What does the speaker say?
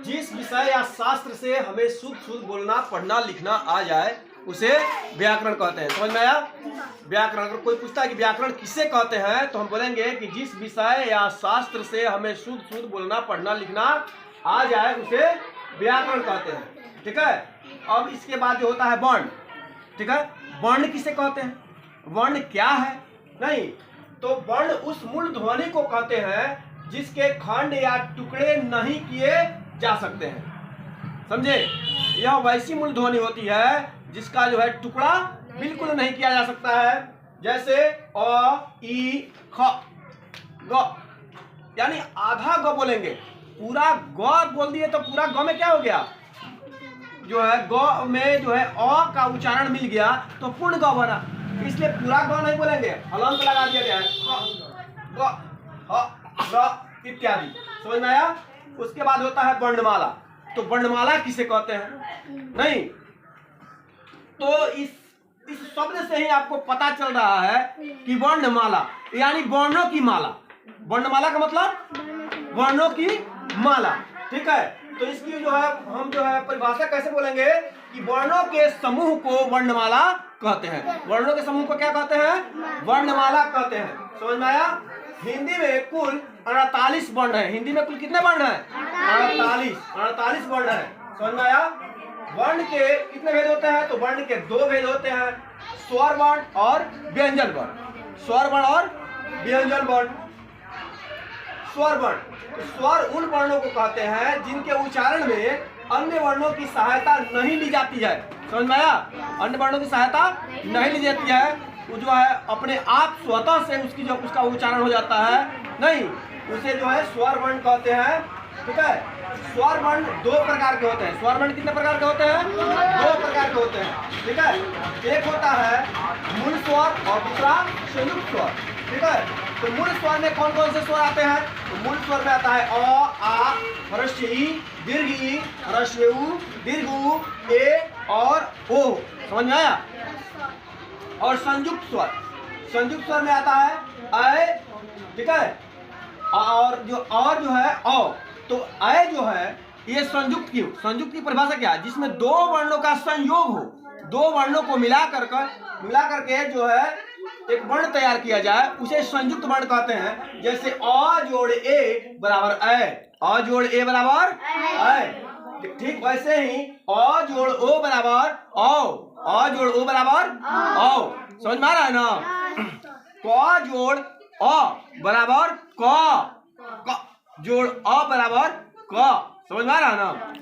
जिस विषय या शास्त्र से हमें शुद्ध शुद्ध बोलना पढ़ना लिखना आ जाए उसे व्याकरण कहते हैं। समझ में आया? व्याकरण, अगर कोई पूछता है कि व्याकरण किसे कहते हैं तो हम बोलेंगे कि जिस विषय या शास्त्र से हमें शुद्ध शुद्ध बोलना पढ़ना लिखना आ जाए उसे व्याकरण कहते हैं। ठीक है। अब इसके बाद जो होता है वर्ण। ठीक है। वर्ण किसे कहते हैं? वर्ण क्या है? नहीं तो वर्ण उस मूल ध्वनि को कहते हैं जिसके खंड या टुकड़े नहीं किए जा सकते हैं। समझे? यह वैसी मूल ध्वनि होती है जिसका जो है टुकड़ा बिल्कुल नहीं किया जा सकता है। जैसे अ ई ख ग, यानी आधा ग बोलेंगे, पूरा ग बोल दिए तो पूरा ग में क्या हो गया, जो है ग में जो है अ का उच्चारण मिल गया तो पूर्ण ग बना। इसलिए पूरा ग नहीं बोलेंगे, हलंत लगा दिया गया है ग ह ग इत्यादि। समझ में आया? उसके बाद होता है वर्णमाला। तो वर्णमाला किसे कहते हैं? नहीं तो इस शब्द से ही आपको पता चल रहा है कि वर्णमाला यानी वर्णों की माला। वर्णमाला का मतलब वर्णों की माला। ठीक है। तो इसकी जो है हम जो है परिभाषा कैसे बोलेंगे कि वर्णों के समूह को वर्णमाला कहते हैं। वर्णों के समूह को क्या कहते हैं? वर्णमाला कहते हैं। समझ में आया? हिंदी में कुल 48 वर्ण है। हिंदी में कुल कितने वर्ण है? 48 वर्ण है। समझ में आया? वर्ण के कितने भेद होते हैं? तो वर्ण के दो भेद होते हैं, स्वर वर्ण और व्यंजन वर्ण। स्वर वर्ण और व्यंजन वर्ण। स्वर वर्ण, तो स्वर उन वर्णों को कहते हैं जिनके उच्चारण में अन्य वर्णों की सहायता नहीं ली जाती है। समझ में आया? अन्य वर्णों की सहायता नहीं ली जाती है, वो जो है अपने आप स्वतः से उसका उच्चारण हो जाता है। नहीं, उसे जो है स्वर वर्ण कहते हैं। ठीक है। स्वर वर्ण दो प्रकार के होते हैं। स्वर वर्ण कितने प्रकार के होते हैं? दो प्रकार के होते हैं। ठीक है। एक होता है मूल स्वर और दूसरा संयुक्त स्वर। ठीक है। तो मूल स्वर में कौन कौन से स्वर आते हैं? तो मूल स्वर में आता है अ, आ, ह्रस्व ई, दीर्घ ई, ह्रस्व उ, दीर्घ उ, ए और ओ। समझ में आया? और संयुक्त संयुक्त स्वर में आता है अ। ठीक है। और जो है औ। तो अ जो है ये संयुक्त की परिभाषा क्या है? जिसमें दो वर्णों का संयोग हो, दो वर्णों को मिला करके जो है एक वर्ण तैयार किया जाए उसे संयुक्त वर्ण कहते हैं। जैसे अ जोड़ ए बराबर अ, अ जोड़ ए बराबर अ। ठीक वैसे ही अ जोड़ ओ बराबर औ, अ जोड़ ओ बराबर औ। समझ में आ रहा है ना? क जोड़ अ बराबर क, क जोड़ अ बराबर क। समझ में आ रहा है ना?